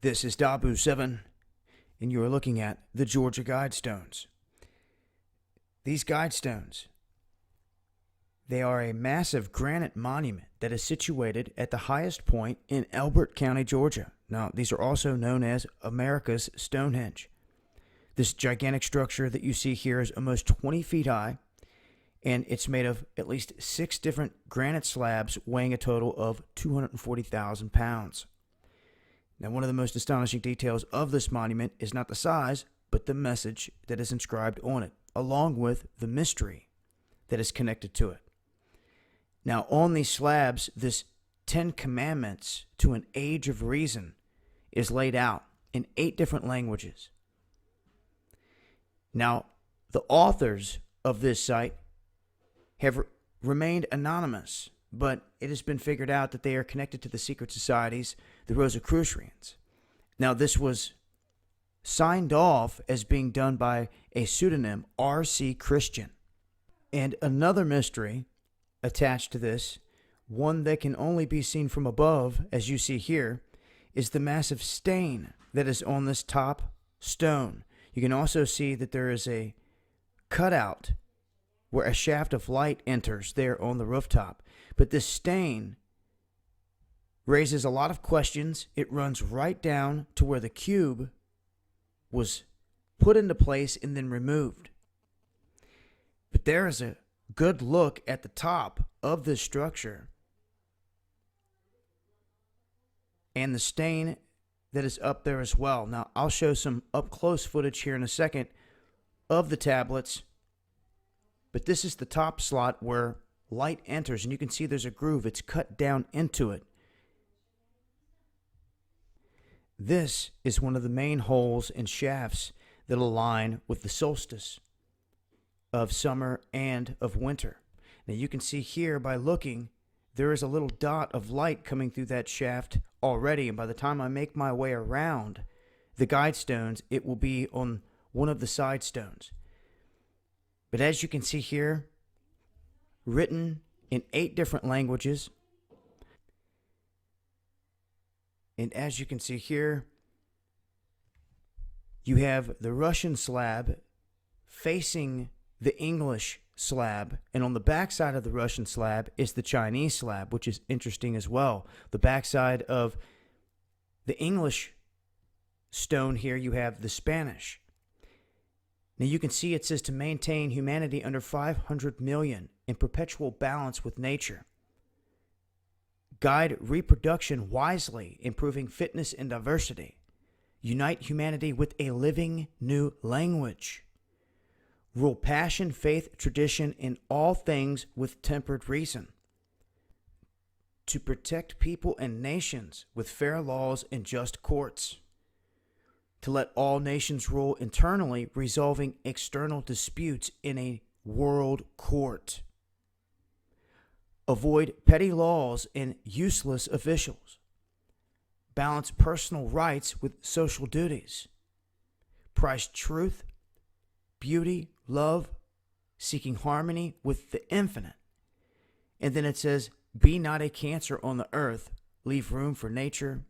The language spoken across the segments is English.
This is Dabu7, and you are looking at the Georgia Guidestones. These Guidestones, they are a massive granite monument that is situated at the highest point in Elbert County, Georgia. Now, these are also known as America's Stonehenge. This gigantic structure that you see here is almost 20 feet high, and it's made of at least 6 different granite slabs weighing a total of 240,000 pounds. Now, one of the most astonishing details of this monument is not the size, but the message that is inscribed on it, along with the mystery that is connected to it. Now, on these slabs, this 10 Commandments to an Age of Reason is laid out in 8 different languages. Now, the authors of this site have remained anonymous, but it has been figured out that they are connected to the secret societies, the Rosicrucians. Now, this was signed off as being done by a pseudonym, R.C. Christian. And another mystery attached to this, one that can only be seen from above, as you see here, is the massive stain that is on this top stone. You can also see that there is a cutout where a shaft of light enters there on the rooftop. But this stain raises a lot of questions. It runs right down to where the cube was put into place and then removed. But there is a good look at the top of this structure and the stain that is up there as well. Now, I'll show some up-close footage here in a second of the tablets, but this is the top slot where light enters, and you can see there's a groove. It's cut down into it. This is one of the main holes and shafts that align with the solstice of summer and of winter. Now, you can see here by looking, there is a little dot of light coming through that shaft already, and by the time I make my way around the Guidestones, it will be on one of the side stones. But as you can see here, written in 8 different languages, and as you can see here, you have the Russian slab facing the English slab, and on the backside of the Russian slab is the Chinese slab, which is interesting as well. The backside of the English stone here, you have the Spanish. Now you can see it says to maintain humanity under 500 million in perpetual balance with nature. Guide reproduction wisely, improving fitness and diversity. Unite humanity with a living new language. Rule passion, faith, tradition in all things with tempered reason. To protect people and nations with fair laws and just courts. To let all nations rule internally, resolving external disputes in a world court. Avoid petty laws and useless officials. Balance personal rights with social duties. Prize truth, beauty, love, seeking harmony with the infinite. And then it says, be not a cancer on the earth, leave room for nature,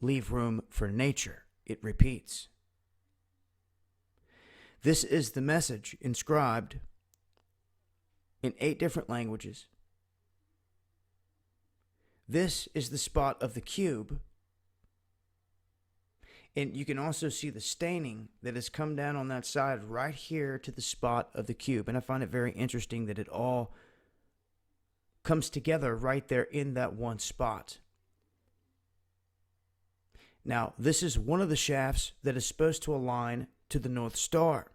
leave room for nature. It repeats. This is the message inscribed in 8 different languages. This is the spot of the cube. And you can also see the staining that has come down on that side right here to the spot of the cube. And I find it very interesting that it all comes together right there in that one spot. Now, this is one of the shafts that is supposed to align to the North Star.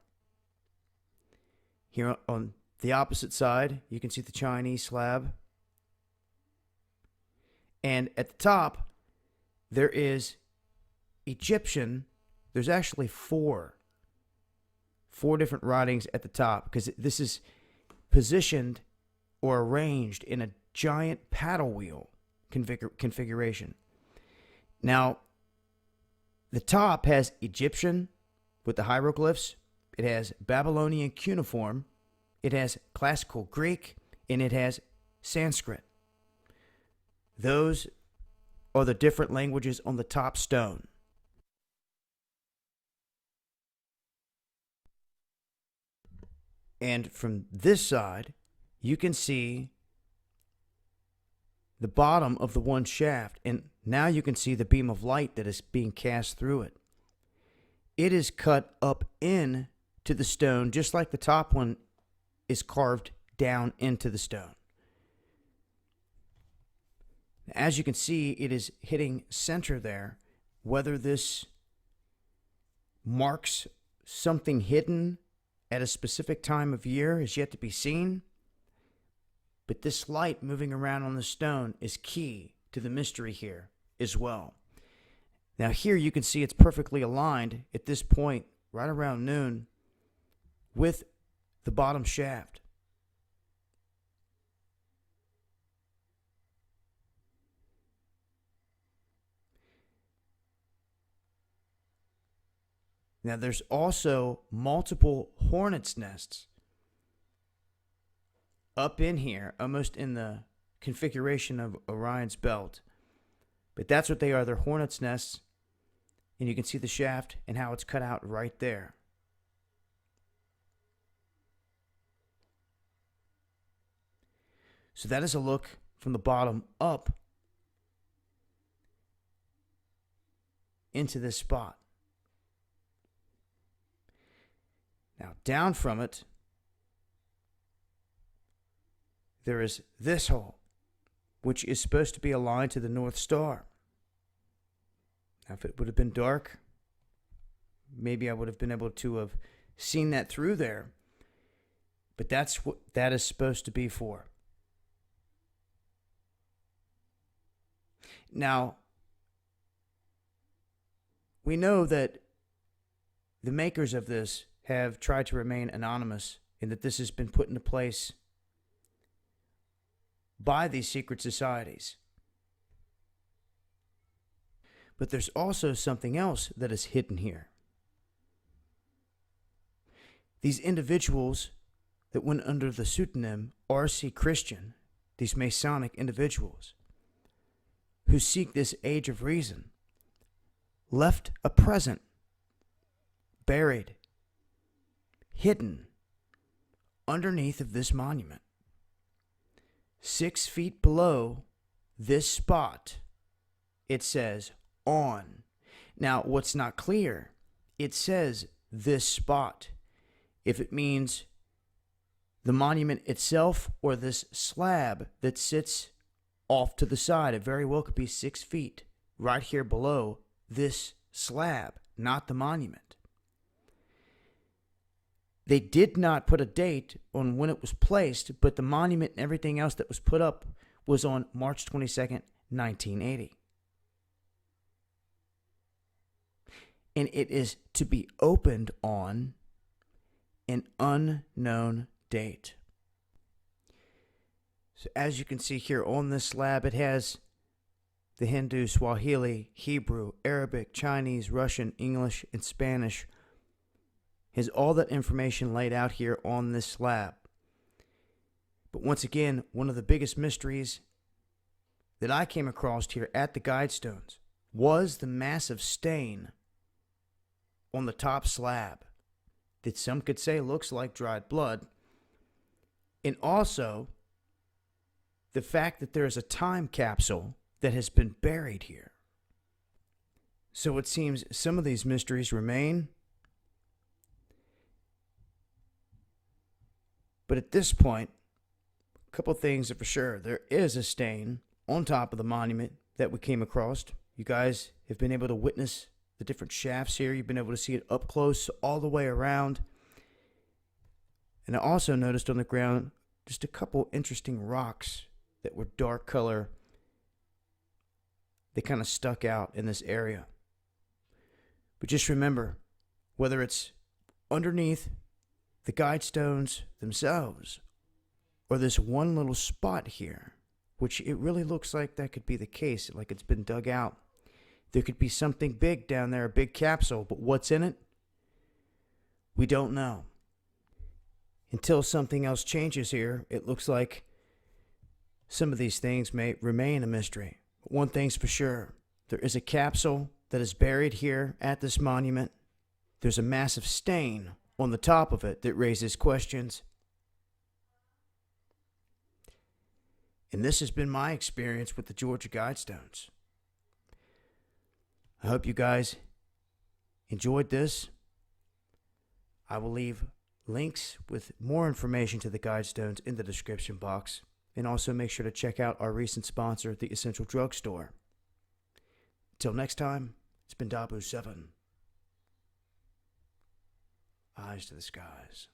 Here on the opposite side, you can see the Chinese slab. And at the top, there is Egyptian. There's actually four different writings at the top, because this is positioned or arranged in a giant paddle wheel configuration. Now, the top has Egyptian with the hieroglyphs. It has Babylonian cuneiform. It has classical Greek, and it has Sanskrit. Those are the different languages on the top stone. And from this side, you can see the bottom of the one shaft, and now you can see the beam of light that is being cast through it. It is cut up in to the stone, just like the top one is carved down into the stone. As you can see, it is hitting center there. Whether this marks something hidden at a specific time of year is yet to be seen. But this light moving around on the stone is key to the mystery here as well. Now here you can see it's perfectly aligned at this point, right around noon, with the bottom shaft. Now there's also multiple hornets' nests up in here, almost in the configuration of Orion's belt. But that's what they are. They're hornets' nests. And you can see the shaft and how it's cut out right there. So that is a look from the bottom up into this spot. Now down from it, there is this hole, which is supposed to be aligned to the North Star. Now, if it would have been dark, maybe I would have been able to have seen that through there. But that's what that is supposed to be for. Now, we know that the makers of this have tried to remain anonymous, and that this has been put into place by these secret societies. But there's also something else that is hidden here. These individuals that went under the pseudonym R.C. Christian, these Masonic individuals who seek this age of reason, left a present, buried, hidden, underneath of this monument. 6 feet below this spot, it says on. Now, what's not clear, it says this spot. If it means the monument itself or this slab that sits off to the side, it very well could be 6 feet right here below this slab, not the monument. They did not put a date on when it was placed, but the monument and everything else that was put up was on March 22nd, 1980. And it is to be opened on an unknown date. So as you can see here on this slab, it has the Hindu, Swahili, Hebrew, Arabic, Chinese, Russian, English, and Spanish. Has all that information laid out here on this slab. But once again, one of the biggest mysteries that I came across here at the Guidestones was the massive stain on the top slab that some could say looks like dried blood, and also the fact that there is a time capsule that has been buried here. So it seems some of these mysteries remain. But at this point, a couple things are for sure. There is a stain on top of the monument that we came across. You guys have been able to witness the different shafts here. You've been able to see it up close all the way around. And I also noticed on the ground just a couple interesting rocks that were dark color. They kind of stuck out in this area. But just remember, whether it's underneath the Guidestones themselves or this one little spot here, which it really looks like that could be the case, like it's been dug out. There could be something big down there, a big capsule, but what's in it? We don't know. Until something else changes here, it looks like some of these things may remain a mystery. One thing's for sure, there is a capsule that is buried here at this monument. There's a massive stain on the top of it that raises questions. And this has been my experience with the Georgia Guidestones. I hope you guys enjoyed this. I will leave links with more information to the Guidestones in the description box. And also make sure to check out our recent sponsor, the Essential Drugstore. Till next time, it's been Dabu7. Eyes to the skies.